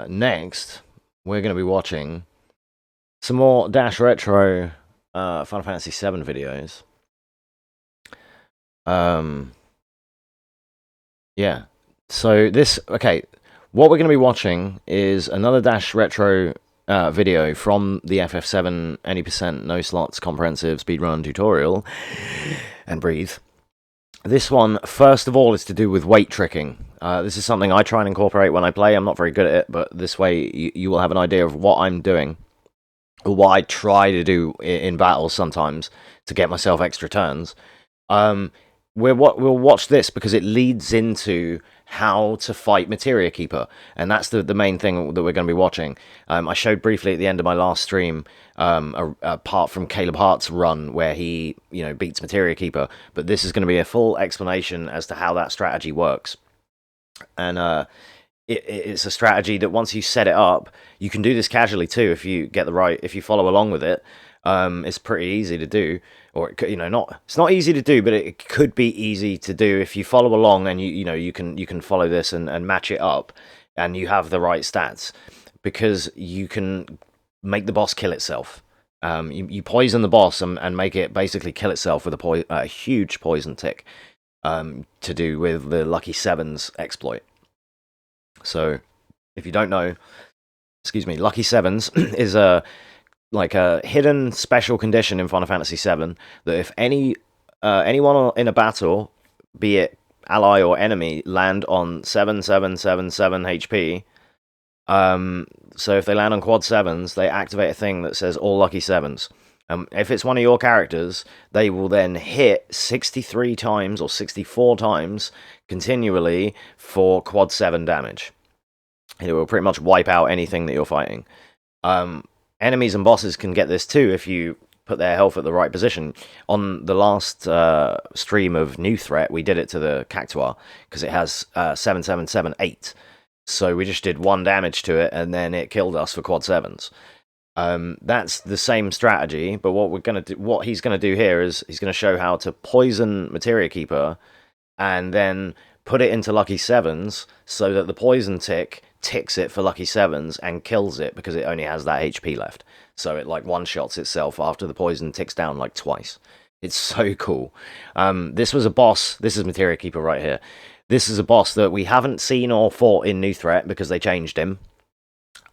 Next, we're going to be watching some more Dash Retro Final Fantasy VII videos. Yeah. So what we're going to be watching is another Dash Retro video from the FF7 any% no slots comprehensive speedrun tutorial. And breathe. This one, first of all, is to do with weight tricking. This is something I try and incorporate when I play. I'm not very good at it, but this way you will have an idea of what I'm doing, or what I try to do in battles sometimes to get myself extra turns. We'll watch this because it leads into how to fight Materia Keeper, and that's the main thing that we're going to be watching. I showed briefly at the end of my last stream, apart from Caleb Hart's run where he beats Materia Keeper, but this is going to be a full explanation as to how that strategy works. And it's a strategy that once you set it up, you can do this casually too if you get if you follow along with it. It's pretty easy to do, or it's not easy to do, but it could be easy to do if you follow along and you can follow this and match it up, and you have the right stats, because you can make the boss kill itself. You poison the boss and make it basically kill itself with a huge poison tick, to do with the Lucky Sevens exploit. So, if you don't know, excuse me, Lucky Sevens is a hidden special condition in Final Fantasy VII that if anyone in a battle, be it ally or enemy, land on 7777 HP, so if they land on quad sevens, they activate a thing that says all Lucky Sevens. If it's one of your characters, they will then hit 63 times or 64 times continually for quad 7 damage. It will pretty much wipe out anything that you're fighting. Enemies and bosses can get this too if you put their health at the right position. On the last stream of New Threat, we did it to the Cactuar because it has 7778. So we just did 1 damage to it, and then it killed us for quad 7s. That's the same strategy, but what he's gonna do here is he's gonna show how to poison Materia Keeper, and then put it into Lucky Sevens so that the poison tick ticks it for Lucky Sevens and kills it because it only has that HP left. So it one-shots itself after the poison ticks down twice. It's so cool. This was a boss. This is Materia Keeper right here. This is a boss that we haven't seen or fought in New Threat because they changed him.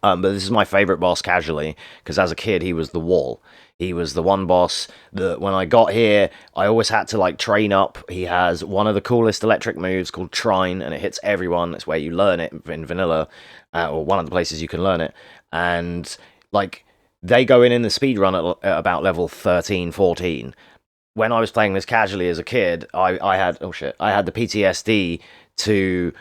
But this is my favorite boss casually, because as a kid he was the wall. He was the one boss that when I got here, I always had to train up. He has one of the coolest electric moves called Trine, and it hits everyone. It's where you learn it in vanilla, or one of the places you can learn it. And they go in the speedrun at about level 13, 14. When I was playing this casually as a kid, I had the PTSD to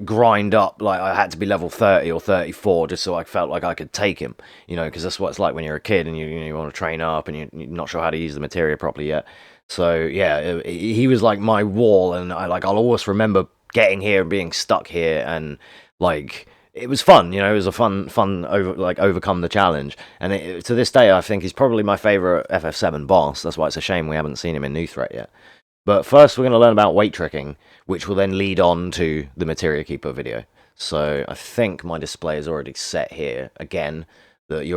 grind up. I had to be level 30 or 34 just so I felt like I could take him, because that's what it's like when you're a kid and you want to train up and you're not sure how to use the materia properly yet. So yeah, he was like my wall, and I'll always remember getting here and being stuck here, and it was fun, it was a fun overcome the challenge. And to this day I think he's probably my favorite FF7 boss. That's why it's a shame we haven't seen him in New Threat yet. But first, we're going to learn about weight tricking, which will then lead on to the Materia Keeper video. So I think my display is already set here. Again, that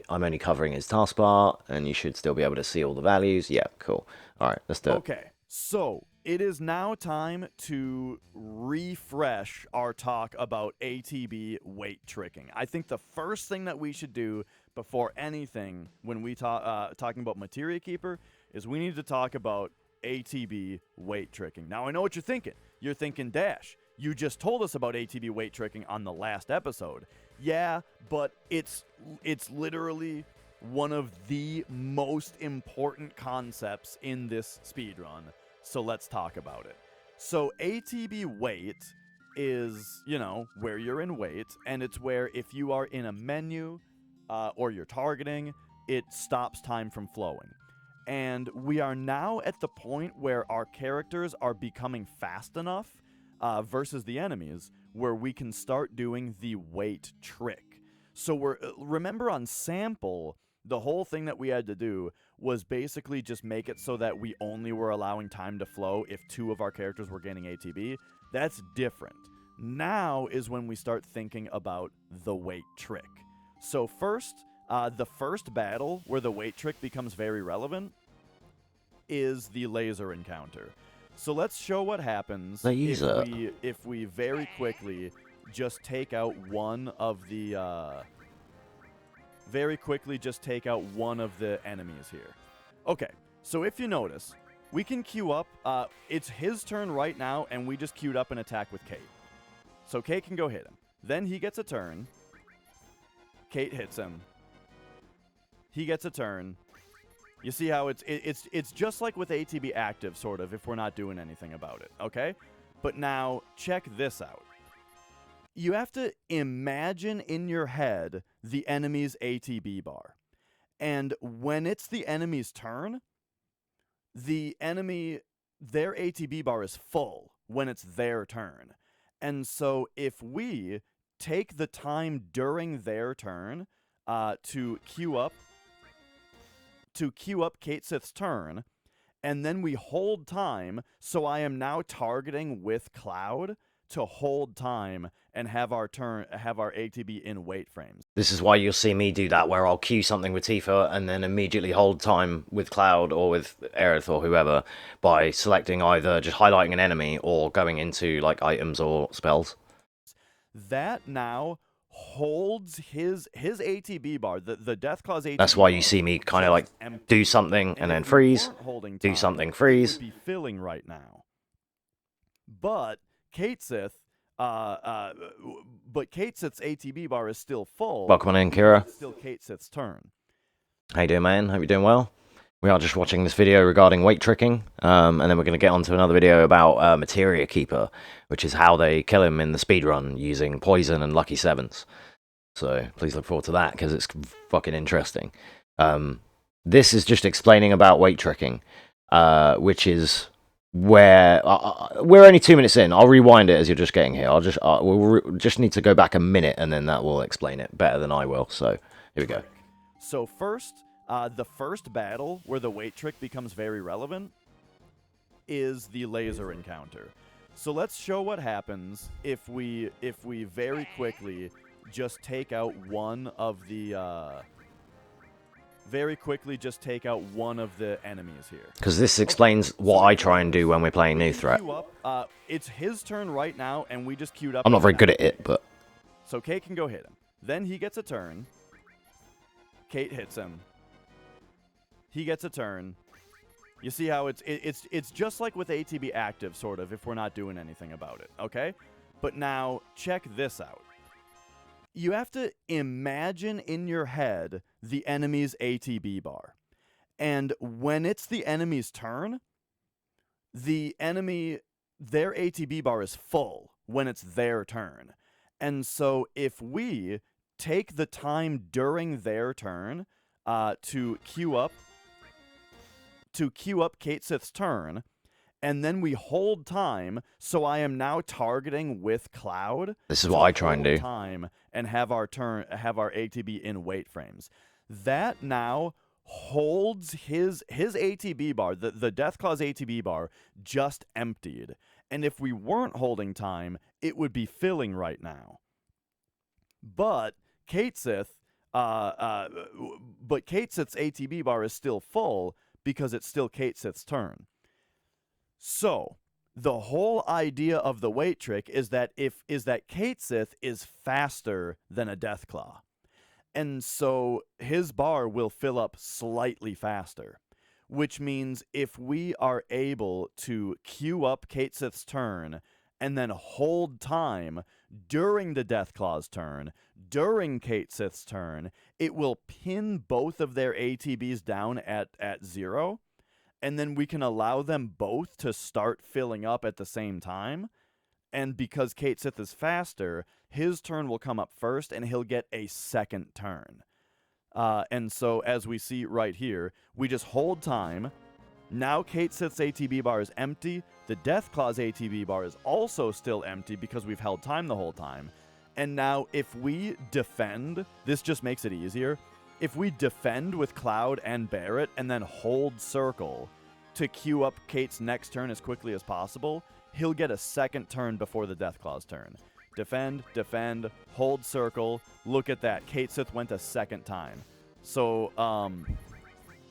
I'm only covering his taskbar, and you should still be able to see all the values. Yeah, cool. All right, let's do it. Okay, so it is now time to refresh our talk about ATB weight tricking. I think the first thing that we should do before anything when we talking about Materia Keeper is we need to talk about ATB weight tricking. Now, I know what you're thinking. You're thinking, Dash, you just told us about ATB weight tricking on the last episode. Yeah, but it's literally one of the most important concepts in this speedrun. So let's talk about it. So ATB weight is, where you're in weight, and it's where if you are in a menu or you're targeting, it stops time from flowing. And we are now at the point where our characters are becoming fast enough versus the enemies where we can start doing the weight trick. So remember on Sample, the whole thing that we had to do was basically just make it so that we only were allowing time to flow if 2 of our characters were gaining ATB. That's different. Now is when we start thinking about the wait trick. So first, the first battle where the wait trick becomes very relevant is the laser encounter. So let's show what happens if we very quickly just take out one of the enemies here. Okay, so if you notice, we can queue up. It's his turn right now, and we just queued up an attack with Kate. So Kate can go hit him. Then he gets a turn. Kate hits him. He gets a turn. You see how it's just like with ATB active, sort of, if we're not doing anything about it, okay? But now, check this out. You have to imagine in your head the enemy's ATB bar. And when it's the enemy's turn, their ATB bar is full when it's their turn. And so if we take the time during their turn to queue up Kate Sith's turn, and then we hold time, so I am now targeting with Cloud to hold time and have our ATB in wait frames. This is why you'll see me do that, where I'll queue something with Tifa and then immediately hold time with Cloud or with Aerith or whoever by selecting either just highlighting an enemy or going into like items or spells. That now holds his ATB bar, the Death Claw's ATB. That's why you see me kind of like do something and then freeze, do something, freeze. It would be filling right now. But Kate Sith, Kate Sith's ATB bar is still full. Welcome on in, Kira. It's still Kate Sith's turn. How you doing, man? Hope you're doing well. We are just watching this video regarding weight tricking, and then we're going to get on to another video about Materia Keeper, which is how they kill him in the speedrun using poison and lucky sevens. So please look forward to that, because it's fucking interesting. This is just explaining about weight tricking, which is where we're only 2 minutes in. I'll rewind it as you're just getting here. We'll just need to go back a minute, and then that will explain it better than I will. So here we go. So first, the first battle where the wait trick becomes very relevant is the laser encounter. So let's show what happens if we very quickly just take out one of the enemies here. Because this explains what I try and do when we're playing New Threat. It's his turn right now, and we just queued up. I'm not very good at it, but so Kate can go hit him. Then he gets a turn. Kate hits him. He gets a turn. You see how it's just like with ATB active, sort of, if we're not doing anything about it, okay? But now, check this out. You have to imagine in your head the enemy's ATB bar. And when it's the enemy's turn, their ATB bar is full when it's their turn. And so if we take the time during their turn to queue up Kate Sith's turn, and then we hold time, so I am now targeting with Cloud. This is what I try and do. Time and have our ATB in wait frames. That now holds his ATB bar, the Death Claw's ATB bar, just emptied. And if we weren't holding time, it would be filling right now. But Kate Sith's ATB bar is still full because it's still Kate Sith's turn. So the whole idea of the wait trick is that Kate Sith is faster than a Deathclaw. And so his bar will fill up slightly faster, which means if we are able to queue up Kate Sith's turn and then hold time during the Deathclaw's turn, during Kate Sith's turn, it will pin both of their ATBs down at 0, and then we can allow them both to start filling up at the same time. And because Kate Sith is faster, his turn will come up first, and he'll get a second turn. And so, as we see right here, we just hold time. Now Kate Sith's ATB bar is empty. The Deathclaw's ATB bar is also still empty because we've held time the whole time. And now if we defend, this just makes it easier. If we defend with Cloud and Barret and then hold circle to queue up Kate's next turn as quickly as possible, he'll get a second turn before the Deathclaw's turn. Defend, defend, hold circle. Look at that. Kate Sith went a second time. So,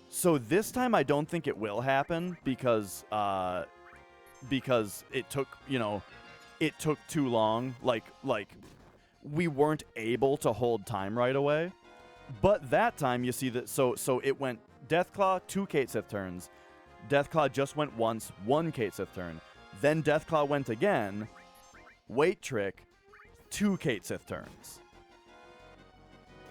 so this time I don't think it will happen because it took, it took too long. Like we weren't able to hold time right away. But that time you see that, so it went Deathclaw, 2 Kate Sith turns. Deathclaw just went once, 1 Kate Sith turn. Then Deathclaw went again. Wait Trick, 2 Kate Sith turns.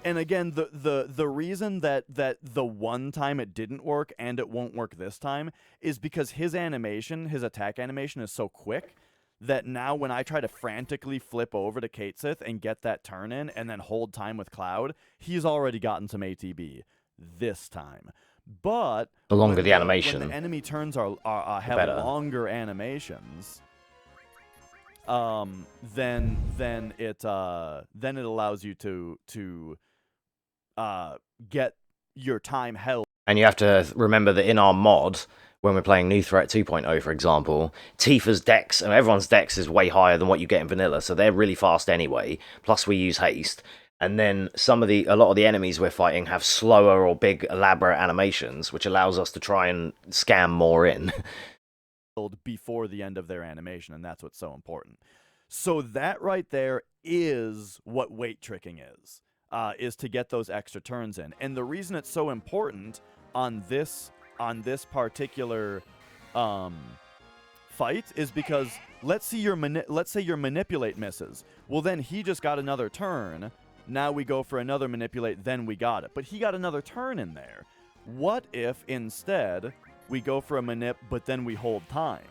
And again, the reason that the one time it didn't work and it won't work this time is because his animation, his attack animation is so quick that now when I try to frantically flip over to Kate Sith and get that turn in and then hold time with Cloud, he's already gotten some ATB this time. But the longer the animation, when the enemy turns have longer animations, then it allows you to get your time held. And you have to remember that in our mod, when we're playing New Threat 2.0, for example, Tifa's dex, and everyone's dex is way higher than what you get in vanilla, so they're really fast anyway. Plus we use haste. And then a lot of the enemies we're fighting have slower or big elaborate animations, which allows us to try and scam more in. Before the end of their animation, and that's what's so important. So that right there is what weight tricking is to get those extra turns in. And the reason it's so important on this particular fight is because let's say your manipulate misses. Well, then he just got another turn. Now we go for another manipulate, then we got it. But he got another turn in there. What if instead we go for a manip, but then we hold time?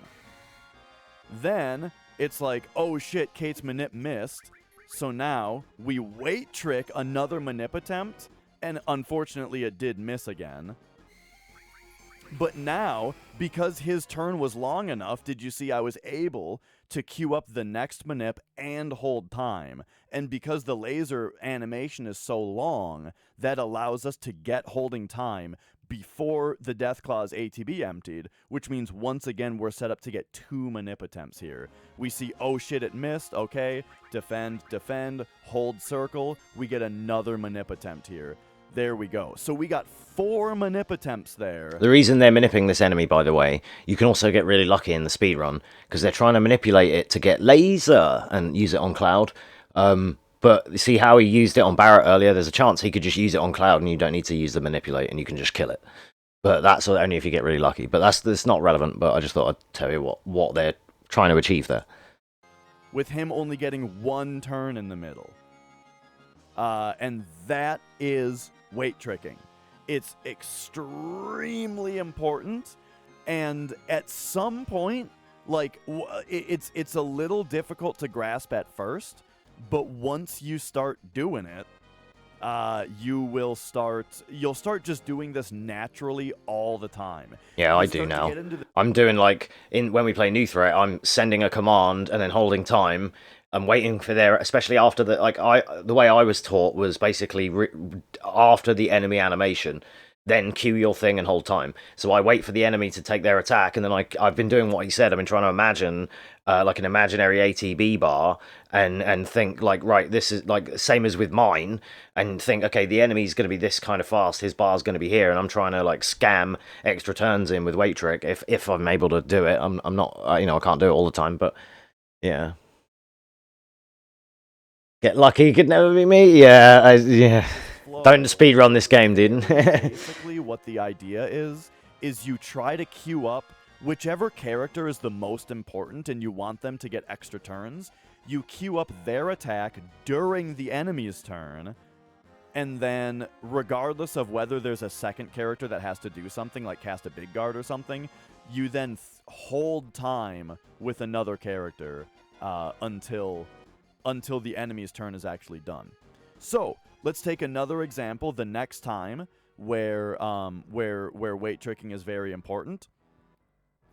Then it's like, oh shit, Kate's manip missed. So now we wait trick another manip attempt, and unfortunately it did miss again. But now, because his turn was long enough, did you see I was able to queue up the next manip and hold time? And because the laser animation is so long, that allows us to get holding time before the Deathclaw's ATB emptied, which means once again we're set up to get 2 manip attempts here. We see, oh shit, it missed, okay, defend, defend, hold circle, we get another manip attempt here. There we go. So we got 4 manip attempts there. The reason they're manipulating this enemy, by the way, you can also get really lucky in the speedrun, because they're trying to manipulate it to get laser and use it on Cloud. But you see how he used it on Barrett earlier? There's a chance he could just use it on Cloud and you don't need to use the manipulate and you can just kill it. But that's only if you get really lucky. But that's not relevant, but I just thought I'd tell you what they're trying to achieve there. With him only getting 1 turn in the middle. And that is weight tricking. It's extremely important, and at some point, like, it's a little difficult to grasp at first, but once you start doing it, you'll start just doing this naturally all the time. Yeah, I do now. I'm doing, like, when we play New Threat, I'm sending a command and then holding time. I'm waiting for especially after the way I was taught was basically after the enemy animation, then cue your thing and hold time. So I wait for the enemy to take their attack, and then I've been doing what he said. I've been trying to imagine like an imaginary ATB bar and think like, right, this is like same as with mine, and think, okay, the enemy's going to be this kind of fast, his bar's going to be here, and I'm trying to like scam extra turns in with weight trick if I'm able to do it. I'm not, I can't do it all the time, but yeah. Get lucky, could never be me. Yeah, yeah. Don't speedrun this game, dude. Basically, what the idea is you try to queue up whichever character is the most important and you want them to get extra turns. You queue up their attack during the enemy's turn, and then regardless of whether there's a second character that has to do something, like cast a big guard or something, you then hold time with another character until the enemy's turn is actually done. So let's take another example the next time where weight tricking is very important,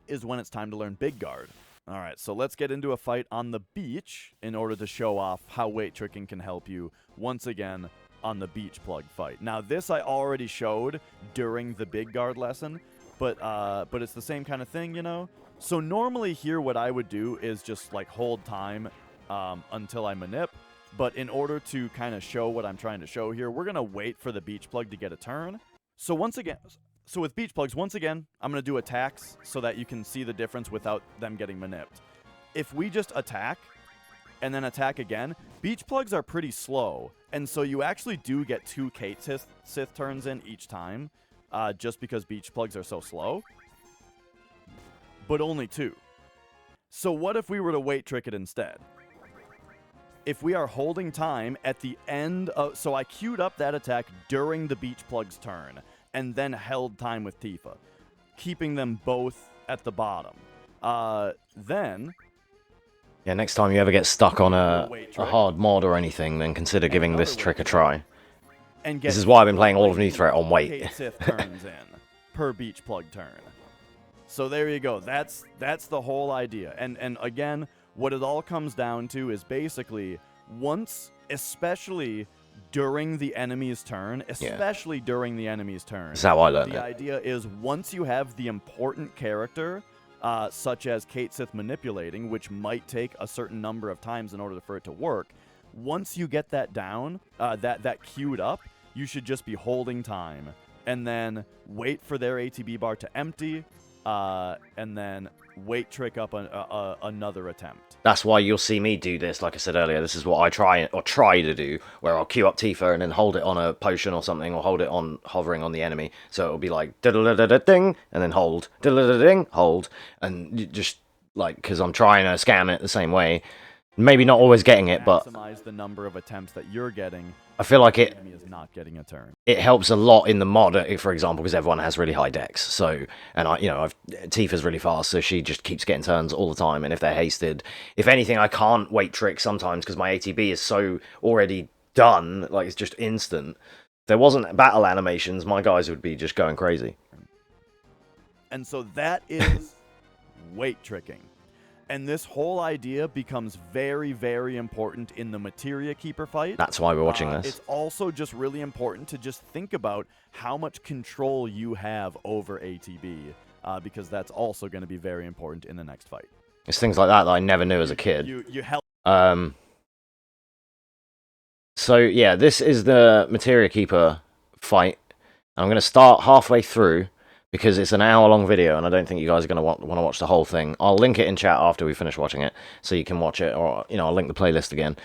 is when it's time to learn big guard. All right, so let's get into a fight on the beach in order to show off how weight tricking can help you once again on the beach plug fight. Now this I already showed during the big guard lesson, but it's the same kind of thing, you know. So normally here, what I would do is just like hold time until I manip. But in order to kind of show what I'm trying to show here, we're gonna wait for the beach plug to get a turn. So with beach plugs, once again, I'm gonna do attacks so that you can see the difference without them getting manipped. If we just attack and then attack again, beach plugs are pretty slow, and so you actually do get 2 Kate Sith turns in each time, just because beach plugs are so slow. But only 2. So what if we were to wait trick it instead? If we are holding time at the end of... So I queued up that attack during the beach plug's turn, and then held time with Tifa, keeping them both at the bottom. Then... Yeah, next time you ever get stuck on a hard mod or anything, then consider giving this trick a try. And this is why I've been playing all of New Threat on wait. Sith turns in per beach plug turn. So there you go. That's the whole idea. And again, what it all comes down to is basically once, especially during the enemy's turn, during the enemy's turn. That's how I learned it. The idea is once you have the important character, such as Kate Sith manipulating, which might take a certain number of times in order for it to work, once you get that down, that queued up, you should just be holding time and then wait for their ATB bar to empty, and then wait trick up another attempt. That's why you'll see me do this. Like I said earlier, this is what I try to do, where I'll queue up Tifa and then hold it on a potion or something, or hold it on hovering on the enemy. So it'll be like ding, and then hold, ding, hold, and just like because I'm trying to scam it the same way. Maybe not always getting it, but maximize the number of attempts that you're getting. I feel like it. The enemy is not getting a turn. It helps a lot in the mod, for example, because everyone has really high dex. So, and Tifa's really fast, so she just keeps getting turns all the time. And if they're hasted, if anything, I can't wait trick sometimes because my ATB is so already done, like it's just instant. If there wasn't battle animations, my guys would be just going crazy. And so that is wait tricking. And this whole idea becomes very, very important in the Materia Keeper fight. That's why we're watching this. It's also just really important to just think about how much control you have over ATB, because that's also going to be very important in the next fight. It's things like that I never knew as a kid. You help. So yeah, this is the Materia Keeper fight. I'm going to start halfway through, because it's an hour-long video, and I don't think you guys are going to want to watch the whole thing. I'll link it in chat after we finish watching it, so you can watch it, or I'll link the playlist again.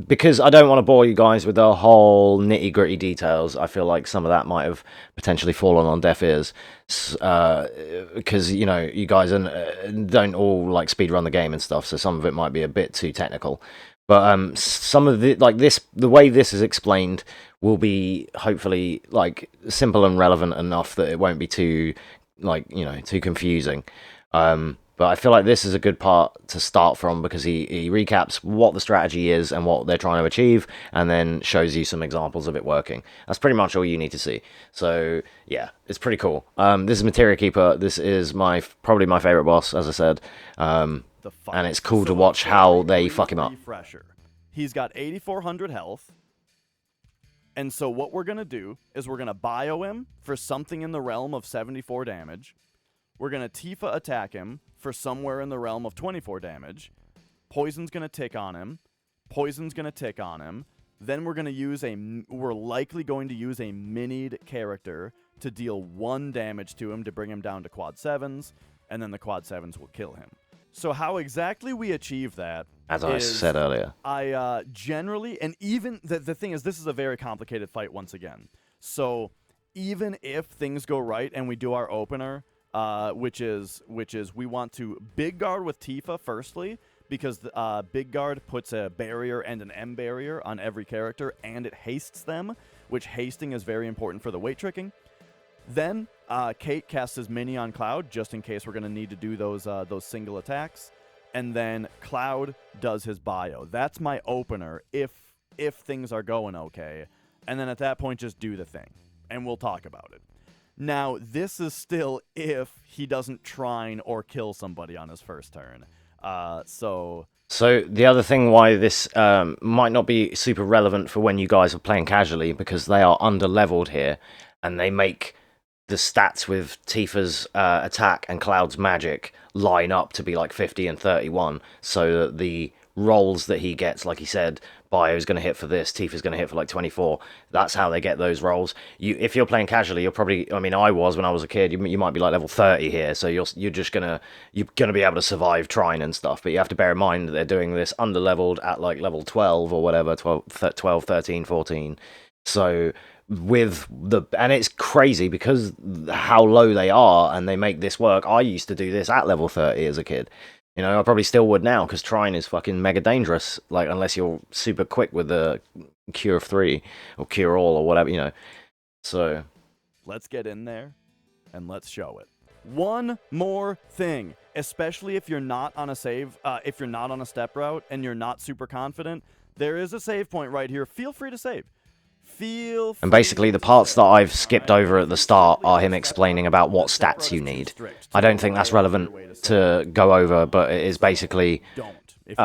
Because I don't want to bore you guys with the whole nitty-gritty details, I feel like some of that might have potentially fallen on deaf ears, because you guys don't all like speedrun the game and stuff, so some of it might be a bit too technical. But some of the way this is explained will be hopefully like simple and relevant enough that it won't be too too confusing. But I feel like this is a good part to start from, because he recaps what the strategy is and what they're trying to achieve, and then shows you some examples of it working. That's pretty much all you need to see. So yeah, it's pretty cool. This is Materia Keeper. This is probably my favorite boss, as I said. And it's cool to watch how they fuck him up. Refresher. He's got 8,400 health. And so what we're going to do is we're going to bio him for something in the realm of 74 damage. We're going to Tifa attack him for somewhere in the realm of 24 damage. Poison's going to tick on him. Poison's going to tick on him. Then we're likely going to use a minied character to deal 1 damage to him to bring him down to quad 7s. And then the quad 7s will kill him. So how exactly we achieve that, as I said earlier, I generally, and even the thing is, this is a very complicated fight once again. So even if things go right and we do our opener, which is we want to big guard with Tifa firstly, because big guard puts a barrier and an M barrier on every character, and it hastes them, which hasting is very important for the weight tricking. Then Kate casts his mini on Cloud, just in case we're going to need to do those single attacks. And then Cloud does his bio. That's my opener if things are going okay. And then at that point, just do the thing. And we'll talk about it. Now, this is still if he doesn't trine or kill somebody on his first turn. So the other thing why this might not be super relevant for when you guys are playing casually, because they are under-leveled here, and they make the stats with Tifa's attack and Cloud's magic line up to be like 50 and 31, so that the rolls that he gets, like he said, Bio's going to hit for this, Tifa's going to hit for like 24. That's how they get those rolls. If you're playing casually, you're probably, I mean, I was when I was a kid. You might be like level 30 here, so you're just you're gonna be able to survive Trine and stuff. But you have to bear in mind that they're doing this under leveled at like level 12 or whatever, 12, 13, 14. So with the, and it's crazy because how low they are, and they make this work. I used to do this at level 30 as a kid. You know, I probably still would now because Trine is fucking mega dangerous. Like, unless you're super quick with the Cure 3 or Cure All or whatever, you know. So let's get in there and let's show it. One more thing, especially if you're not on a save, if you're not on a step route and you're not super confident, there is a save point right here. Feel free to save. And basically the parts that I've skipped over at the start are him explaining about what stats you need. I don't think that's relevant to go over, but it is basically it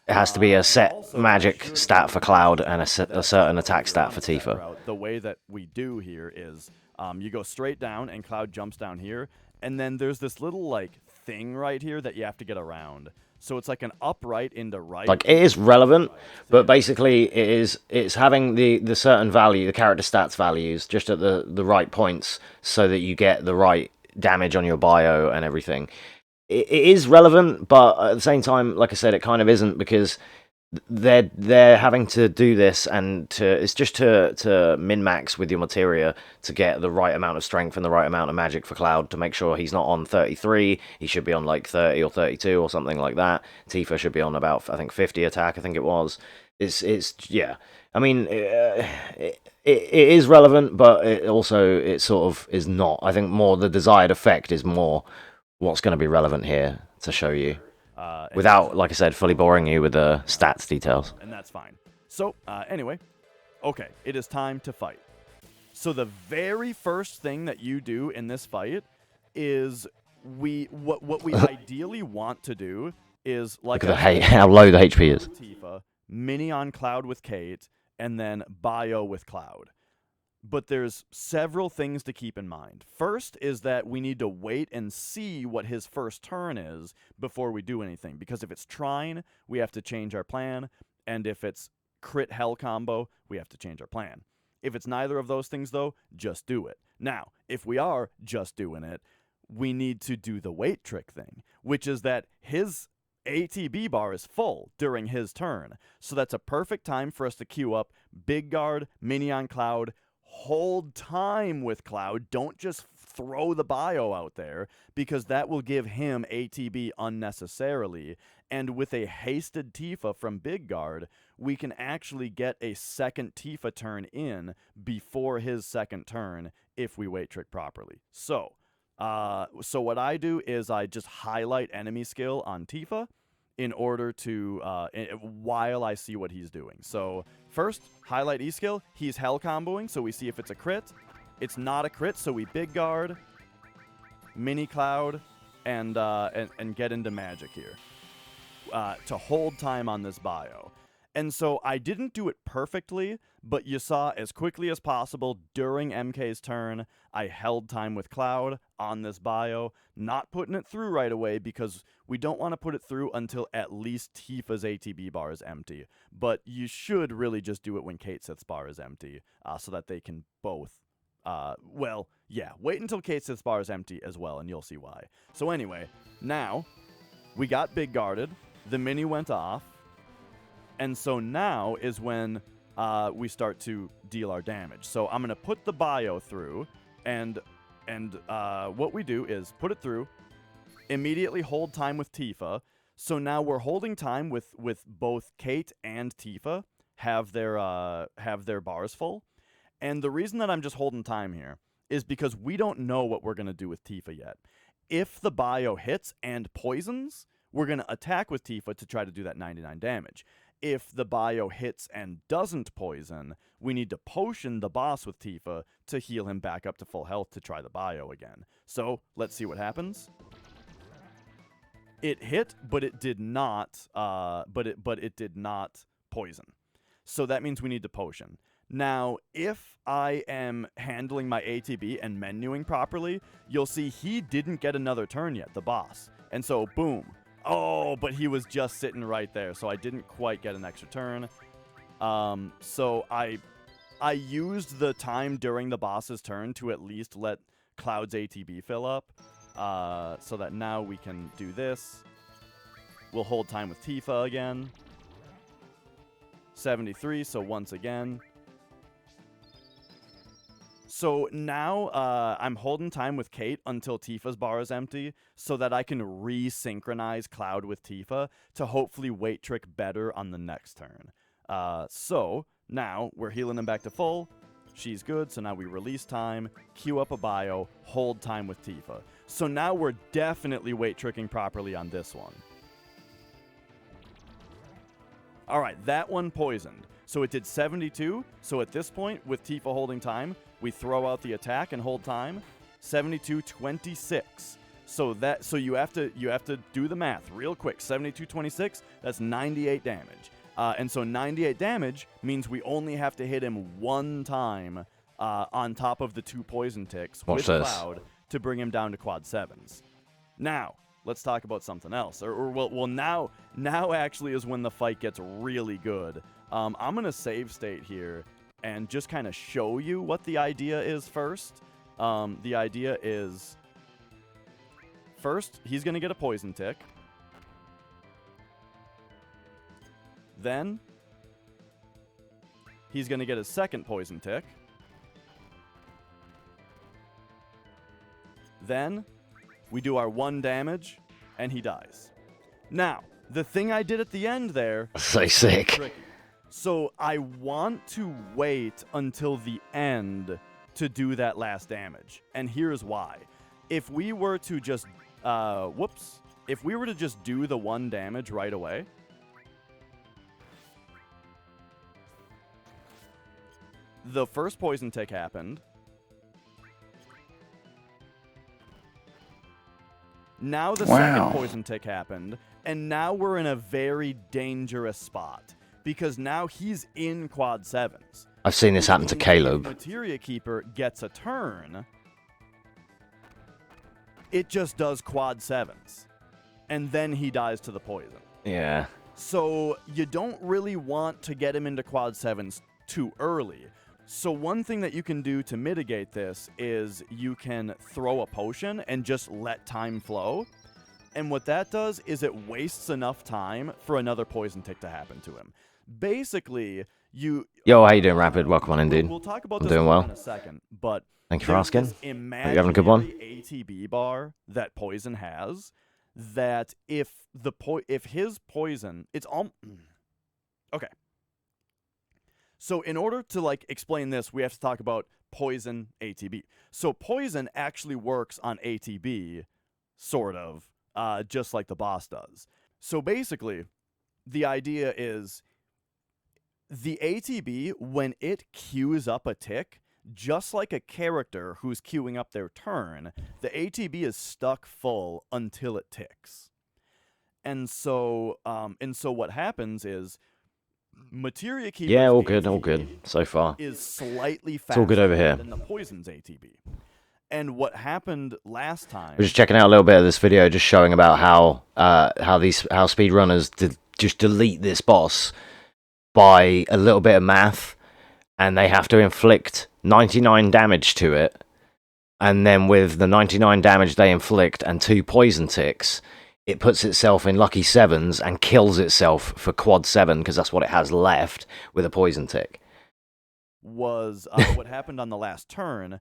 has to be a set magic stat for Cloud and a certain attack stat for Tifa. The way that we do here is you go straight down and Cloud jumps down here, and then there's this little like thing right here that you have to get around. So it's like an upright into right. Like, it is relevant, but basically it's having the certain value, the character stats values, just at the right points so that you get the right damage on your bio and everything. It is relevant, but at the same time, like I said, it kind of isn't, because they're having to do this, and it's just to min-max with your materia to get the right amount of strength and the right amount of magic for Cloud, to make sure he's not on 33. He should be on like 30 or 32 or something like that. Tifa should be on about, I think, 50 attack, I think it was. It's yeah. I mean, it is relevant, but it sort of is not. I think more the desired effect is more what's going to be relevant here to show you. Without, like I said, fully boring you with the stats details. And that's fine. So, anyway, okay, it is time to fight. So the very first thing that you do in this fight is what we ideally want to do is, like, look at how low the HP is. Tifa, Mini on Cloud with Kate, and then Bio with Cloud. But there's several things to keep in mind. First is that we need to wait and see what his first turn is before we do anything. Because if it's Trine, we have to change our plan. And if it's crit hell combo, we have to change our plan. If it's neither of those things, though, just do it. Now, if we are just doing it, we need to do the wait trick thing, which is that his ATB bar is full during his turn. So that's a perfect time for us to queue up Big Guard, Mini on Cloud, hold time with Cloud. Don't just throw the bio out there, because that will give him ATB unnecessarily. And with a hasted Tifa from Big Guard, we can actually get a second Tifa turn in before his second turn if we wait trick properly. So what I do is I just highlight enemy skill on Tifa in order to, while I see what he's doing. So first, highlight E skill. He's hell comboing, so we see if it's a crit. It's not a crit, so we Big Guard, Mini Cloud, and get into magic here to hold time on this bio. And so I didn't do it perfectly, but you saw as quickly as possible during MK's turn, I held time with Cloud on this bio, not putting it through right away because we don't want to put it through until at least Tifa's ATB bar is empty. But you should really just do it when Kate Sith's bar is empty so that they can both, wait until Kate Sith's bar is empty as well, and you'll see why. So anyway, now we got Big Guarded, the Mini went off, and so now is when we start to deal our damage. So I'm going to put the bio through, and what we do is put it through, immediately hold time with Tifa. So now we're holding time with both Kate and Tifa have their bars full. And the reason that I'm just holding time here is because we don't know what we're going to do with Tifa yet. If the bio hits and poisons, we're going to attack with Tifa to try to do that 99 damage. If the bio hits and doesn't poison, we need to potion the boss with Tifa to heal him back up to full health to try the bio again. So let's see what happens. It hit, but it did not. But it did not poison. So that means we need to potion. Now, if I am handling my ATB and menuing properly, you'll see he didn't get another turn yet, the boss. And so, boom. Oh, but he was just sitting right there, so I didn't quite get an extra turn. So I used the time during the boss's turn to at least let Cloud's ATB fill up, so that now we can do this. We'll hold time with Tifa again. 73, so once again. So now I'm holding time with Kate until Tifa's bar is empty so that I can resynchronize Cloud with Tifa to hopefully weight trick better on the next turn. So now we're healing him back to full. She's good, so now we release time, queue up a bio, hold time with Tifa. So now we're definitely weight tricking properly on this one. All right, that one poisoned. So it did 72. So at this point, with Tifa holding time, we throw out the attack and hold time. 72, 26. So you have to do the math real quick. 72, 26. That's 98 damage. And so 98 damage means we only have to hit him one time on top of the 2 poison ticks with Cloud to bring him down to quad 7s. Now, let's talk about something else. Well, now actually is when the fight gets really good. I'm going to save state here and just kind of show you what the idea is first. The idea is, first, he's going to get a poison tick. Then, he's going to get his second poison tick. Then, we do our 1 damage, and he dies. Now, the thing I did at the end there... So sick. Tricky. So I want to wait until the end to do that last damage. And here's why. If we were to just... If we were to just do the 1 damage right away... The first poison tick happened. Now the second poison tick happened. And now we're in a very dangerous spot. Because now he's in quad 7s. I've seen this happen to Caleb. Materia Keeper gets a turn. It just does quad 7s. And then he dies to the poison. Yeah. So you don't really want to get him into quad 7s too early. So one thing that you can do to mitigate this is you can throw a potion and just let time flow. And what that does is it wastes enough time for another poison tick to happen to him. Basically, you... Yo, how you doing, Rapid? Welcome on in, dude. We'll talk about I'm this doing well in a second, but... Thank you for asking. Are Imaginary you having a good one? ATB bar that poison has, that if his poison... It's all... Okay. So in order to explain this, we have to talk about poison ATB. So poison actually works on ATB, sort of, just like the boss does. So basically, the idea is the ATB, when it queues up a tick, just like a character who's queuing up their turn, the ATB is stuck full until it ticks. And so what happens is Materia Keeper's Yeah, all good ATB so far. is slightly faster It's all good over here. than the poison's ATB. And what happened last time... We're just checking out a little bit of this video, just showing about how speedrunners just delete this boss by a little bit of math, and they have to inflict 99 damage to it, and then with the 99 damage they inflict and 2 poison ticks, it puts itself in lucky 7s and kills itself for quad 7 because that's what it has left with a poison tick. Was what happened on the last turn.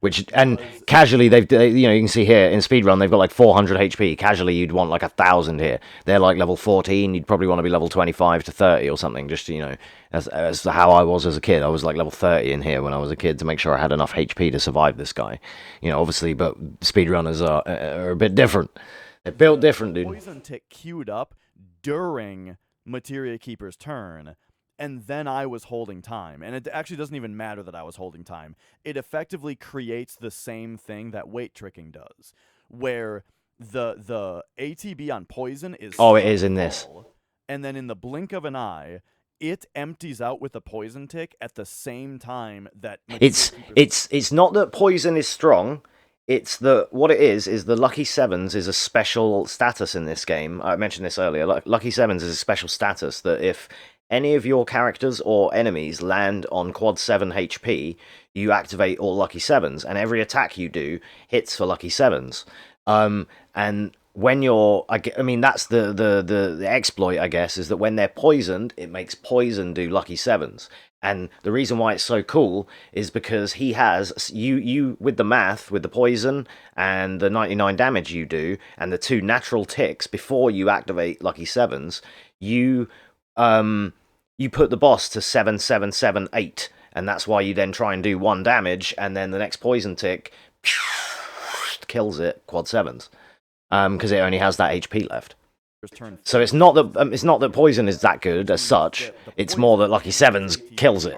Casually, you can see here in speedrun they've got like 400 HP. Casually, you'd want like 1,000 here. They're like level 14. You'd probably want to be level 25 to 30 or something. Just as how I was as a kid. I was like level 30 in here when I was a kid to make sure I had enough HP to survive this guy. Obviously, but speedrunners are a bit different. They're built different, dude. Poison tick queued up during Materia Keeper's turn. And then I was holding time. And it actually doesn't even matter that I was holding time. It effectively creates the same thing that weight tricking does. Where the ATB on poison is... Oh, it is in this. And then in the blink of an eye, it empties out with a poison tick at the same time that It's not that poison is strong. It's that what it is the Lucky Sevens is a special status in this game. I mentioned this earlier. Lucky Sevens is a special status that if any of your characters or enemies land on quad 7 HP, you activate all Lucky Sevens, and every attack you do hits for Lucky Sevens. And when you're, I mean, that's the exploit, I guess, is that when they're poisoned, it makes poison do Lucky Sevens. And the reason why it's so cool is because he has you with the math, with the poison and the 99 damage you do, and the 2 natural ticks before you activate Lucky Sevens, you put the boss to 7 7 7 8, and that's why you then try and do 1 damage, and then the next poison tick kills it quad 7s, because it only has that HP left. So it's not that poison is that good as such. It's more that Lucky Sevens kills it,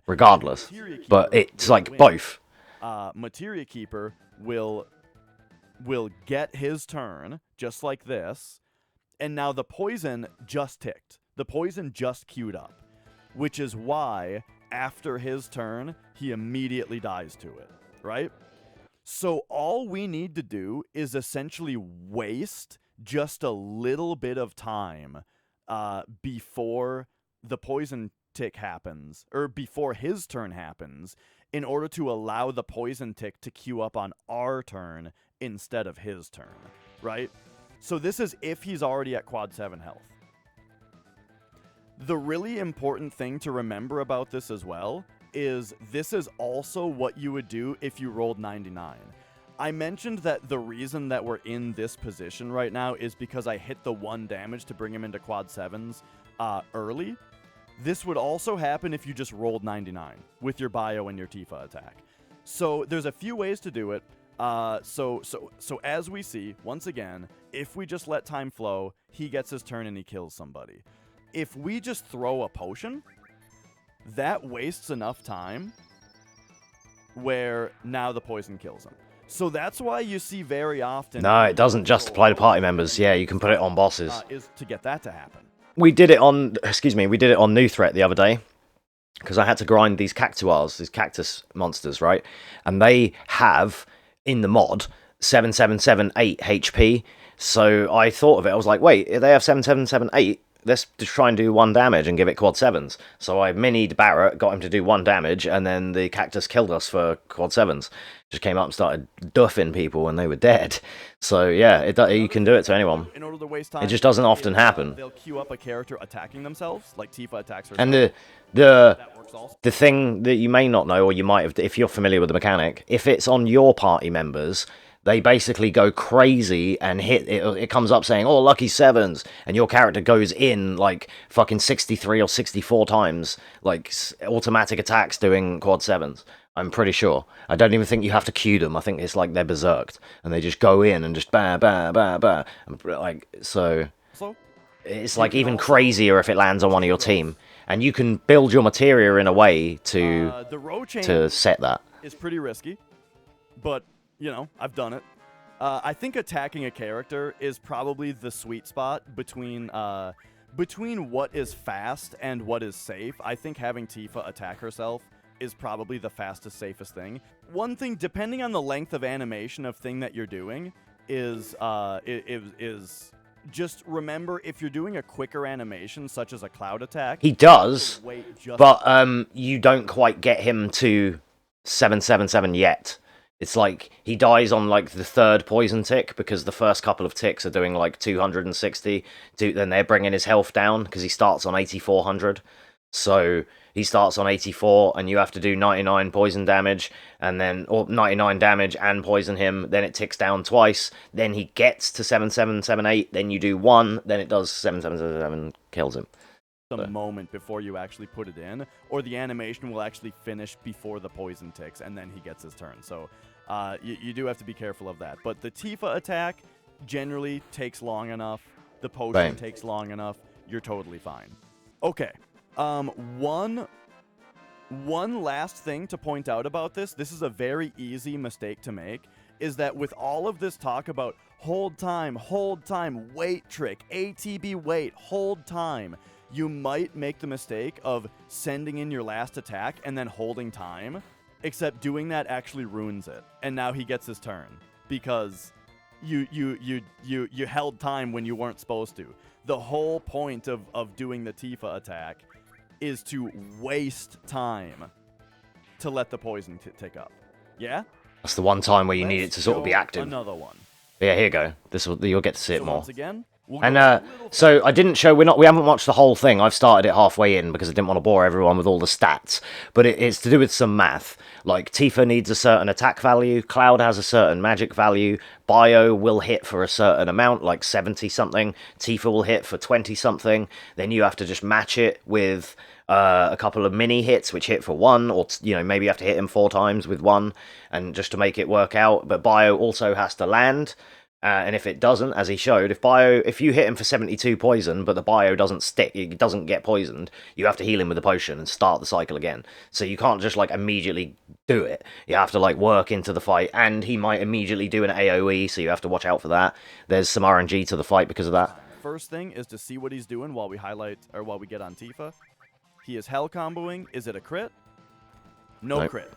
regardless. But it's like both. Materia Keeper will get his turn just like this, and now the poison just ticked. The poison just queued up, which is why after his turn he immediately dies to it, right? So all we need to do is essentially waste just a little bit of time before the poison tick happens, or before his turn happens, in order to allow the poison tick to queue up on our turn instead of his turn, right? So this is if he's already at quad 7 health. The really important thing to remember about this as well is this is also what you would do if you rolled 99. I mentioned that the reason that we're in this position right now is because I hit the 1 damage to bring him into quad 7s early. This would also happen if you just rolled 99 with your bio and your Tifa attack. So there's a few ways to do it. So as we see, once again, if we just let time flow, he gets his turn and he kills somebody. If we just throw a potion, that wastes enough time where now the poison kills him. So that's why you see very often... No, it doesn't just apply to party members. Yeah, you can put it on bosses. Is to get that to happen. We did it on... we did it on New Threat the other day. Because I had to grind these cactuars, these cactus monsters, right? And they have, in the mod, 7 7 7 8 HP. So I thought of it. I was like, wait, they have 7 7 7 8? Let's just try and do 1 damage and give it quad 7s. So I minied Barrett, got him to do 1 damage, and then the cactus killed us for quad 7s. Just came up and started duffing people and they were dead. So yeah, you can do it to anyone. In order to waste time, it just doesn't often happen. They'll queue up a character attacking themselves, like Tifa attacks herself. And the thing that you may not know, or you might have, if you're familiar with the mechanic, if it's on your party members, they basically go crazy and hit it. It comes up saying, "Oh, Lucky Sevens," and your character goes in like fucking 63 or 64 times, like automatic attacks doing quad 7s. I'm pretty sure. I don't even think you have to queue them. I think it's like they're berserked and they just go in and just bah bah bah bah. Like so, it's like even crazier if it lands on one of your team, and you can build your materia in a way to set that. It's pretty risky, but. You know, I've done it. I think attacking a character is probably the sweet spot between what is fast and what is safe. I think having Tifa attack herself is probably the fastest, safest thing. One thing, depending on the length of animation of thing that you're doing, is just remember if you're doing a quicker animation, such as a cloud attack. He does, but you don't quite get him to 777 yet. It's like he dies on like the 3rd poison tick because the first couple of ticks are doing like 260. Then they're bringing his health down because he starts on 8400. So he starts on 84 and you have to do 99 poison damage and then, or 99 damage and poison him. Then it ticks down twice. Then he gets to 7778. Then you do 1. Then it does 7777, kills him. The moment before you actually put it in, or the animation will actually finish before the poison ticks, and then he gets his turn. So you do have to be careful of that. But the Tifa attack generally takes long enough. The potion takes long enough. You're totally fine. Okay. One last thing to point out about this. This is a very easy mistake to make. Is that with all of this talk about hold time, wait trick, ATB wait, hold time, you might make the mistake of sending in your last attack and then holding time, except doing that actually ruins it. And now he gets his turn because you held time when you weren't supposed to. The whole point of doing the Tifa attack is to waste time to let the poison tick up. Yeah? That's the one time where you need it to sort of be active. Another one. Yeah, here you go. You'll get to see it more. Once again, And so I didn't show. We haven't watched the whole thing. I've started it halfway in because I didn't want to bore everyone with all the stats. But it's to do with some math. Like Tifa needs a certain attack value. Cloud has a certain magic value. Bio will hit for a certain amount, like 70 something. Tifa will hit for 20 something. Then you have to just match it with a couple of mini hits, which hit for 1, or maybe you have to hit him 4 times with 1, and just to make it work out. But Bio also has to land. And if it doesn't, as he showed, if you hit him for 72 poison, but the bio doesn't stick, it doesn't get poisoned, you have to heal him with a potion and start the cycle again. So you can't just immediately do it. You have to work into the fight, and he might immediately do an AoE, so you have to watch out for that. There's some RNG to the fight because of that. First thing is to see what he's doing while we while we get on Tifa. He is hell comboing. Is it a crit? No crit.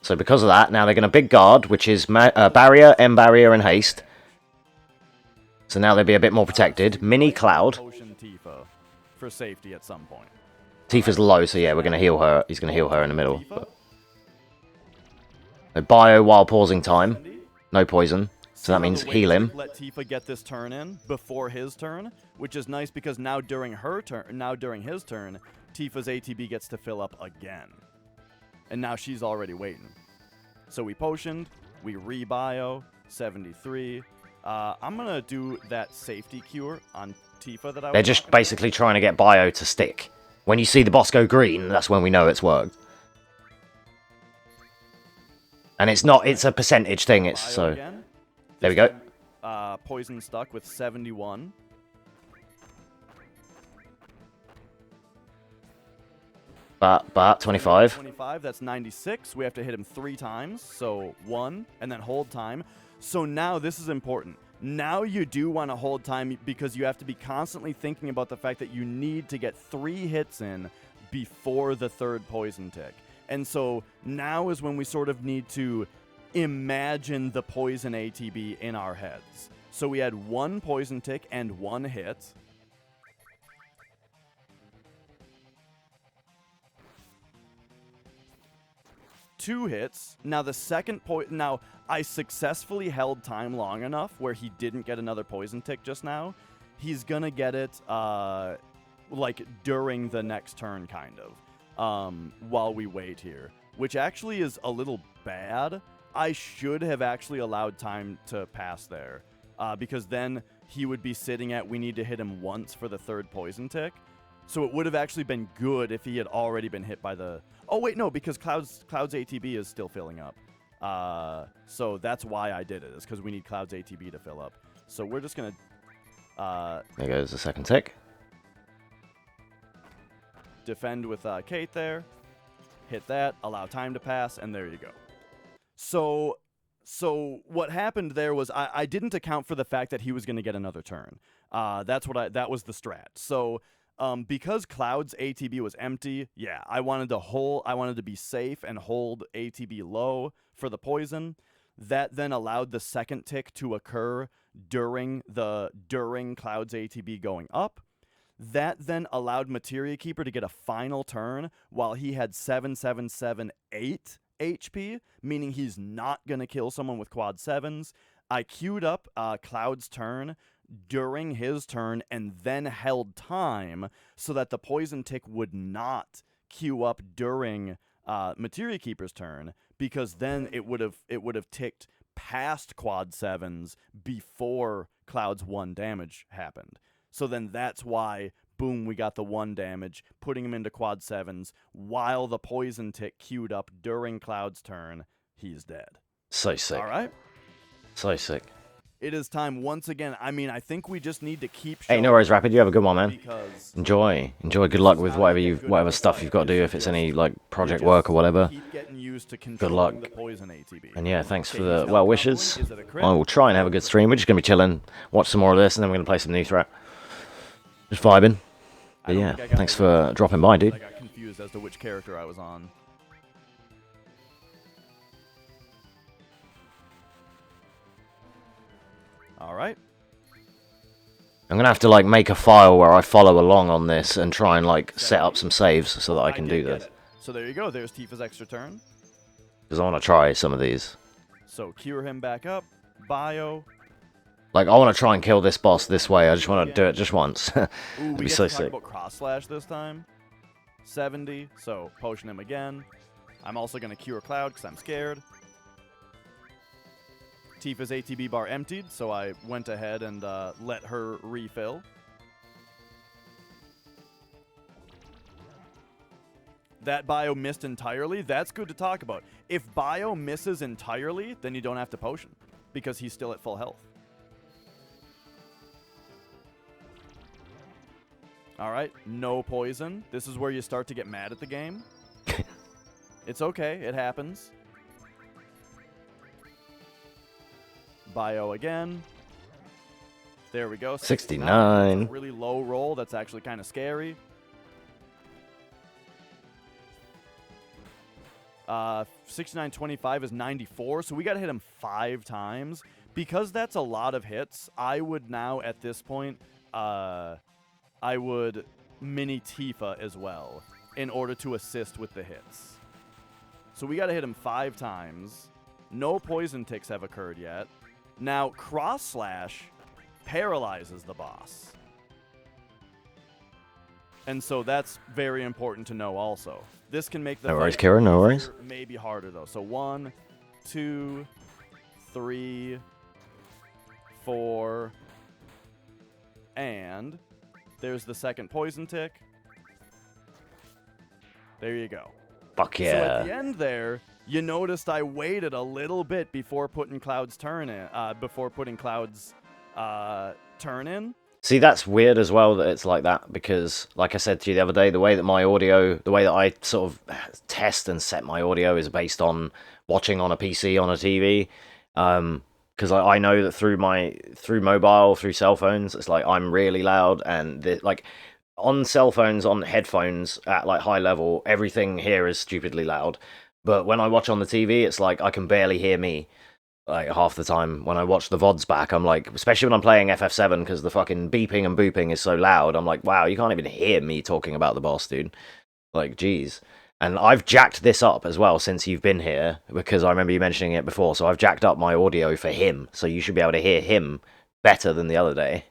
So because of that, now they're going to big guard, which is barrier, M barrier, and haste. So now they'll be a bit more protected. Mini Cloud. Potion Tifa for safety at some point. Tifa's low, so yeah, we're going to heal her. He's going to heal her in the middle. So bio while pausing time. No poison. So that means heal him. Let Tifa get this turn in before his turn, which is nice because now during his turn, Tifa's ATB gets to fill up again. And now she's already waiting. So we potioned, we re-bio, 73. I'm going to do that safety cure on Tifa that I was They're just basically trying to get bio to stick. When you see the boss go green, that's when we know it's worked. And it's a percentage thing, it's so... Again. There we go. Poison stuck with 71. But 25. 25, that's 96. We have to hit him 3 times. So 1, and then hold time. So now this is important. Now you do want to hold time because you have to be constantly thinking about the fact that you need to get 3 hits in before the 3rd poison tick. And so now is when we sort of need to imagine the poison ATB in our heads. So we had 1 poison tick and 1 hit. Two hits. Now the second now I successfully held time long enough where he didn't get another poison tick just now. He's gonna get it during the next turn, kind of, while we wait here, which actually is a little bad. I should have actually allowed time to pass there, because then he would be sitting at we need to hit him once for the 3rd poison tick. So it would have actually been good if he had already been hit by the... Oh, wait, no, because Cloud's ATB is still filling up. So that's why I did it, is because we need Cloud's ATB to fill up. So we're just going to... There goes the second tick. Defend with Kate there. Hit that, allow time to pass, and there you go. So what happened there was I didn't account for the fact that he was going to get another turn. That was the strat. So... because Cloud's ATB was empty, yeah, I wanted to be safe and hold ATB low for the poison. That then allowed the second tick to occur during Cloud's ATB going up. That then allowed Materia Keeper to get a final turn while he had 7778 HP, meaning he's not going to kill someone with quad 7s. I queued up Cloud's turn during his turn and then held time so that the poison tick would not queue up during Materia Keeper's turn, because then it would have ticked past quad 7s before Cloud's 1 damage happened. So then that's why, boom, we got the 1 damage, putting him into quad 7s while the poison tick queued up during Cloud's turn. He's dead. So sick. All right. So sick. It is time once again. I mean, I think we just need to keep. Hey, no worries, Rapid. You have a good one, man. Because Enjoy. Good luck with whatever stuff you've got to do. If it's any like project work or whatever. Keep getting used to Good luck. the poison ATB. And yeah, thanks for the well wishes. I will try and have a good stream. We're just gonna be chilling, watch some more of this, and then we're gonna play some new threat. Just vibing. But yeah, thanks for dropping by, dude. I got confused as to which character I was on. All right. I'm gonna have to like make a file where I follow along on this and try and like set up some saves so that I can do this. So there you go. There's Tifa's extra turn. Because I want to try some of these. So cure him back up. Bio. Like I want to try and kill this boss this way. I just want to do it just once. Ooh, It'd we be get so to talk sick. about cross slash this time. 70. So potion him again. I'm also gonna cure Cloud because I'm scared. Tifa's ATB bar emptied, so I went ahead and let her refill. That bio missed entirely. That's good to talk about. If bio misses entirely, then you don't have to potion because he's still at full health. All right, no poison. This is where you start to get mad at the game. It's okay, it happens. Bio again. There we go. 69. That's a really low roll. That's actually kind of scary. 69.25 is 94, so we got to hit him 5 times. Because that's a lot of hits, I would now, at this point, I would mini Tifa as well in order to assist with the hits. So we got to hit him 5 times. No poison ticks have occurred yet. Now, cross slash paralyzes the boss. And so that's very important to know also. This can make the No worries, Kira, no worries. Maybe harder though. So 1, 2, 3, 4, and there's the second poison tick. There you go. Fuck yeah. So at the end there, you noticed I waited a little bit before putting Cloud's turn in. Turn in. See, that's weird as well that it's like that because, like I said to you the other day, the way that I sort of test and set my audio is based on watching on a PC, on a TV. Because I know that through mobile, through cell phones, it's like I'm really loud, and like on cell phones, on headphones at like high level, everything here is stupidly loud. But when I watch on the TV, it's like I can barely hear me. Like half the time when I watch the VODs back, I'm like, especially when I'm playing FF7, because the fucking beeping and booping is so loud, I'm like, wow, you can't even hear me talking about the boss, dude. Like, geez. And I've jacked this up as well since you've been here, because I remember you mentioning it before, so I've jacked up my audio for him, so you should be able to hear him better than the other day.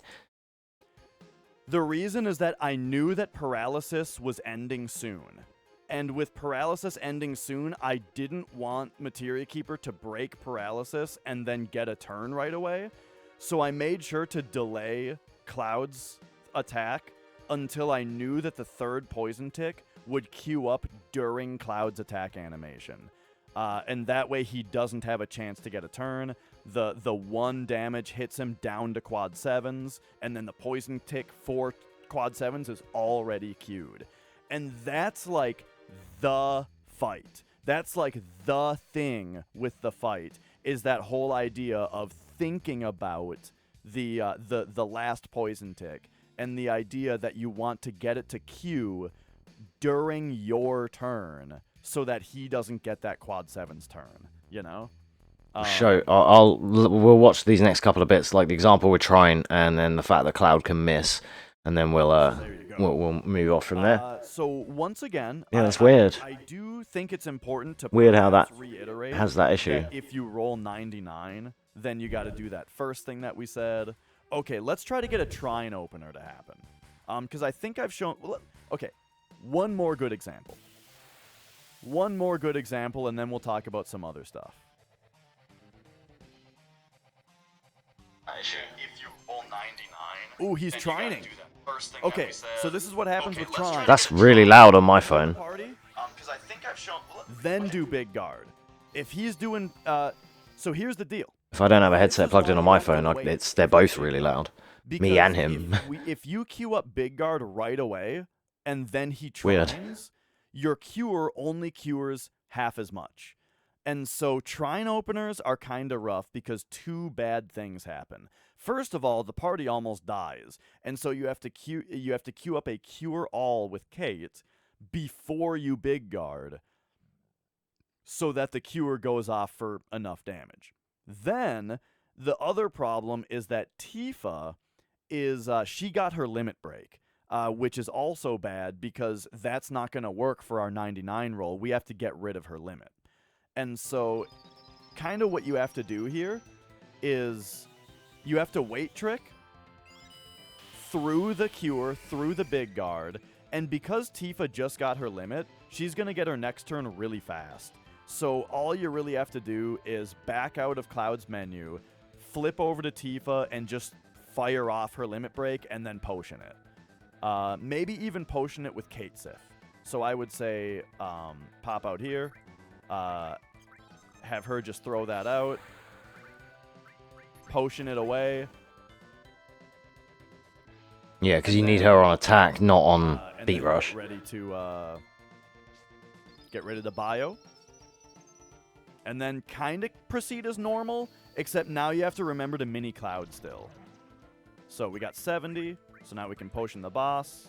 The reason is that I knew that paralysis was ending soon. And with paralysis ending soon, I didn't want Materia Keeper to break paralysis and then get a turn right away. So I made sure to delay Cloud's attack until I knew that the third poison tick would queue up during Cloud's attack animation. And that way he doesn't have a chance to get a turn. The 1 damage hits him down to quad 7s, and then the poison tick for quad 7s is already queued. And that's like the fight. That's like the thing with the fight, is that whole idea of thinking about the last poison tick and the idea that you want to get it to queue during your turn so that he doesn't get that quad 7's turn, you know? We'll watch these next couple of bits, like the example we're trying, and then the fact that Cloud can miss, and then we'll move off from there. So once again, yeah, that's weird. I do think it's important to weird how that reiterate has that issue. That if you roll 99, then you got to do that first thing that we said. Okay, let's try to get a trine opener to happen. Because I think I've shown. Okay, one more good example. One more good example, and then we'll talk about some other stuff. If you roll 99. Ooh, he's trining. Okay, so this is what happens with trine. That's really loud on my phone. Then do big guard. If he's doing, so here's the deal. If I don't have a This headset is plugged in why on you my have to phone, wait they're if you're both Big really Guard. loud. Because Me and him. if you queue up Big Guard right away and then he Weird. trines, your queuer only queuers half as much. And so trine openers are kind of rough because two bad things happen. First of all, the party almost dies, and so you have to queue up a cure all with Kate before you Big Guard so that the cure goes off for enough damage. Then the other problem is that Tifa is she got her limit break, which is also bad because that's not going to work for our 99 roll. We have to get rid of her limit. And so kind of what you have to do here is you have to wait trick through the cure, through the Big Guard, and because Tifa just got her limit, she's going to get her next turn really fast. So all you really have to do is back out of Cloud's menu, flip over to Tifa, and just fire off her limit break and then potion it. Maybe even potion it with Kate Sith. So I would say pop out here, have her just throw that out, potion it away. Yeah, because you need her on attack, not on and beat then rush. Get ready to get rid of the bio. And then kind of proceed as normal, except now you have to remember to mini Cloud still. So we got 70, so now we can potion the boss.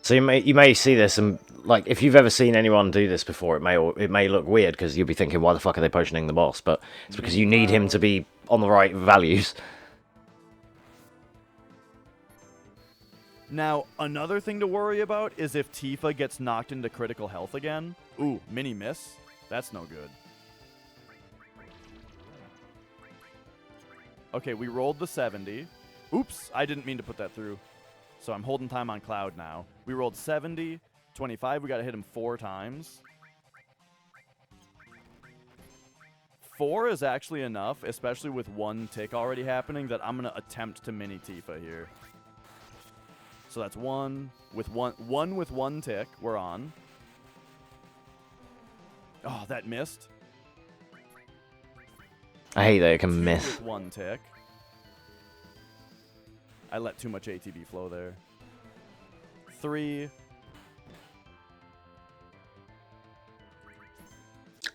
So you may see this, and like if you've ever seen anyone do this before, it may look weird because you'll be thinking, why the fuck are they potioning the boss? But it's because you need him to be on the right values. Now, another thing to worry about is if Tifa gets knocked into critical health again. Ooh, mini miss. That's no good. Okay, we rolled the 70. Oops, I didn't mean to put that through. So I'm holding time on Cloud now. We rolled 70, 25. We got to hit him 4 times. 4 is actually enough, especially with one tick already happening, that I'm going to attempt to mini Tifa here. So that's one with one tick. We're on. Oh, that missed. I hate that it can 2 miss. with one tick. I let too much ATB flow there. 3.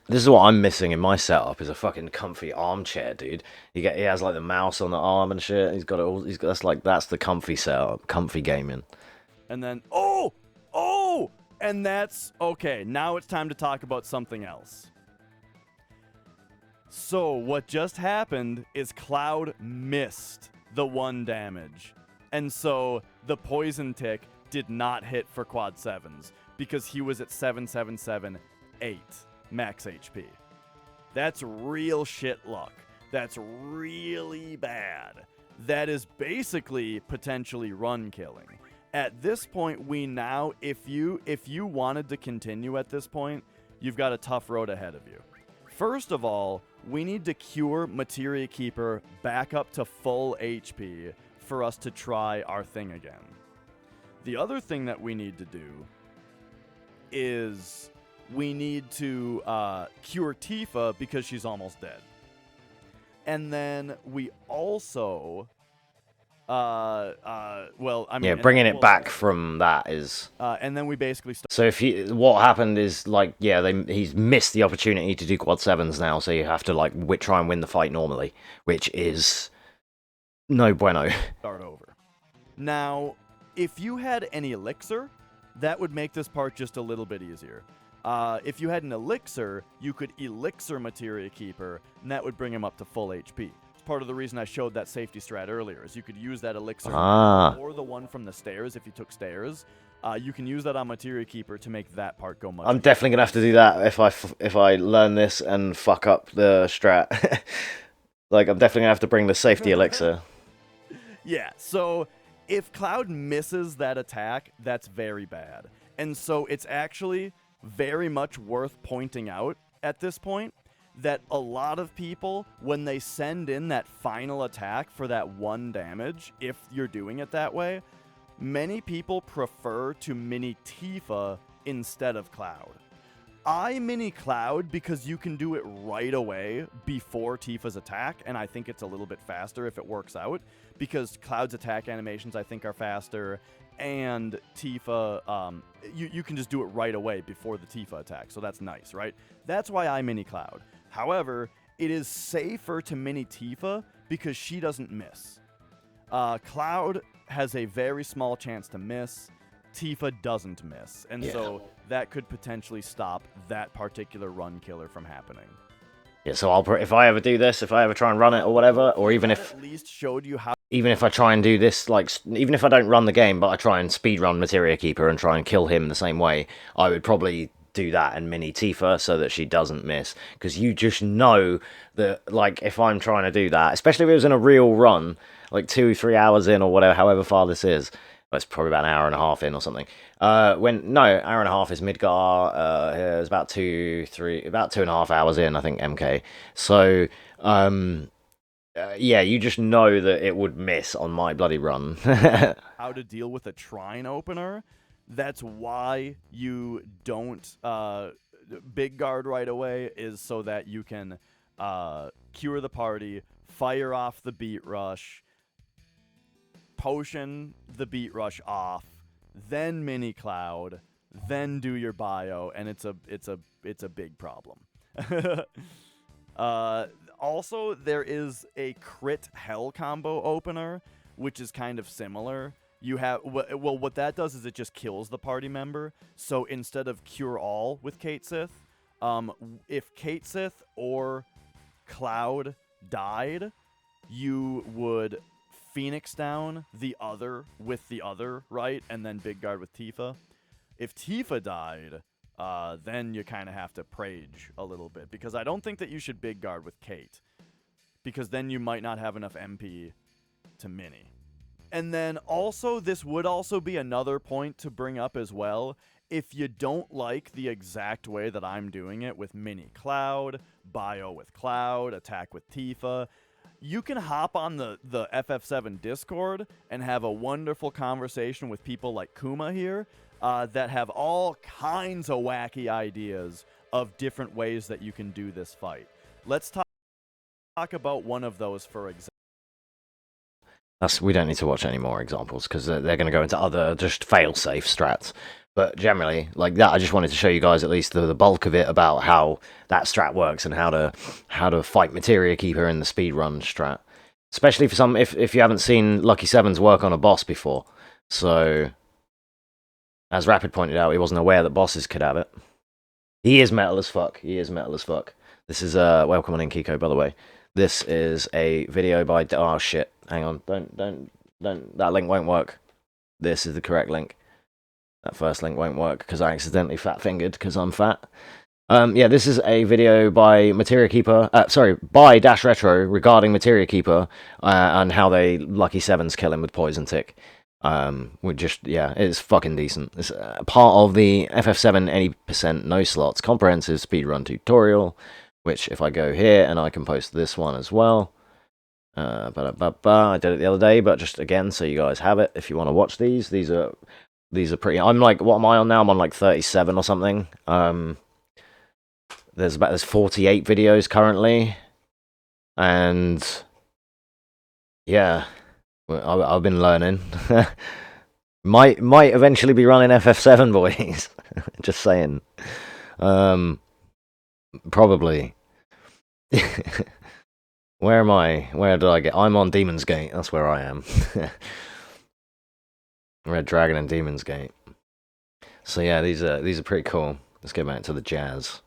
This is what I'm missing in my setup: is a fucking comfy armchair, dude. He has like the mouse on the arm and shit. He's got it all. That's the comfy setup, comfy gaming. And then and that's okay. Now it's time to talk about something else. So what just happened is Cloud missed the 1 damage. And so the poison tick did not hit for quad 7s because he was at 777-8 max HP. That's real shit luck. That's really bad. That is basically potentially run killing. At this point, we now, if you wanted to continue at this point, you've got a tough road ahead of you. First of all, we need to cure Materia Keeper back up to full HP for us to try our thing again. The other thing that we need to do is we need to cure Tifa because she's almost dead. And then we also... bringing it back from that is. And then we basically. So what happened is he's missed the opportunity to do quad 7s now, so you have to try and win the fight normally, which is no bueno. Start over. Now, if you had an elixir, that would make this part just a little bit easier. If you had an elixir, you could elixir Materia Keeper, and that would bring him up to full HP. Part of the reason I showed that safety strat earlier is you could use that elixir or the one from the stairs if you took stairs. You can use that on Materia Keeper to make that part go much I'm definitely gonna have to do that if I learn this and fuck up the strat. I'm definitely gonna have to bring the safety elixir. Yeah, so if Cloud misses that attack, that's very bad. And so it's actually very much worth pointing out at this point that a lot of people, when they send in that final attack for that 1 damage, if you're doing it that way, many people prefer to mini Tifa instead of Cloud. I mini Cloud because you can do it right away before Tifa's attack, and I think it's a little bit faster if it works out, because Cloud's attack animations I think are faster, and Tifa, you can just do it right away before the Tifa attack, so that's nice, right? That's why I mini Cloud. However, it is safer to mini Tifa because she doesn't miss. Cloud has a very small chance to miss. Tifa doesn't miss, and so that could potentially stop that particular run killer from happening. Yeah, so if I ever do this, if I ever try and run it or whatever, or even if at least showed you how. Even if I try and do this, like, even if I don't run the game, but I try and speedrun Materia Keeper and try and kill him the same way, I would probably do that and mini Tifa so that she doesn't miss. Because you just know that, like, if I'm trying to do that, especially if it was in a real run, like 2-3 hours in or whatever, however far this is, well, it's probably about an hour and a half in or something. Hour and a half is Midgar. It's about 2.5 hours in, I think, MK. So, yeah, you just know that it would miss on my bloody run. How to deal with a Trine opener. That's why you don't big guard right away, is so that you can cure the party, fire off the beat rush, potion the beat rush off, then mini Cloud, then do your bio, and it's a big problem. Also, there is a crit hell combo opener, which is kind of similar. You have what that does is it just kills the party member. So instead of cure all with Kate Sith, if Kate Sith or Cloud died, you would Phoenix down the other with the other, right? And then big guard with Tifa. If Tifa died, then you kind of have to Prage a little bit, because I don't think that you should big guard with Kate, because then you might not have enough MP to mini. And then also, this would also be another point to bring up as well. If you don't like the exact way that I'm doing it with mini Cloud, bio with Cloud, attack with Tifa, you can hop on the FF7 Discord and have a wonderful conversation with people like Kuma here that have all kinds of wacky ideas of different ways that you can do this fight. Let's talk about one of those, for example. We don't need to watch any more examples, because they're going to go into other just fail-safe strats. But generally, like that, I just wanted to show you guys at least the bulk of it about how that strat works and how to fight Materia Keeper in the speedrun strat. Especially for some, if you haven't seen Lucky Seven's work on a boss before. So, as Rapid pointed out, he wasn't aware that bosses could have it. He is metal as fuck. He is metal as fuck. This is welcome on in, Kiko, by the way. This is a video by... Oh, shit. Hang on. Don't. That link won't work. This is the correct link. That first link won't work because I accidentally fat-fingered because I'm fat. Yeah, this is a video by Materia Keeper... by Dash Retro regarding Materia Keeper and how they Lucky Sevens kill him with Poison Tick. It's fucking decent. It's part of the FF7 80% no slots comprehensive speedrun tutorial, which if I go here and I can post this one as well. I did it the other day, but just again, so you guys have it if you want to watch these. These are pretty. I'm like, what am I on now? I'm on like 37 or something. There's 48 videos currently, and yeah, I've been learning. might eventually be running FF7, boys. Just saying. Probably. Where am I? Where did I get? I'm on Demon's Gate. That's where I am. Red Dragon and Demon's Gate. So yeah, these are pretty cool. Let's get back to the jazz.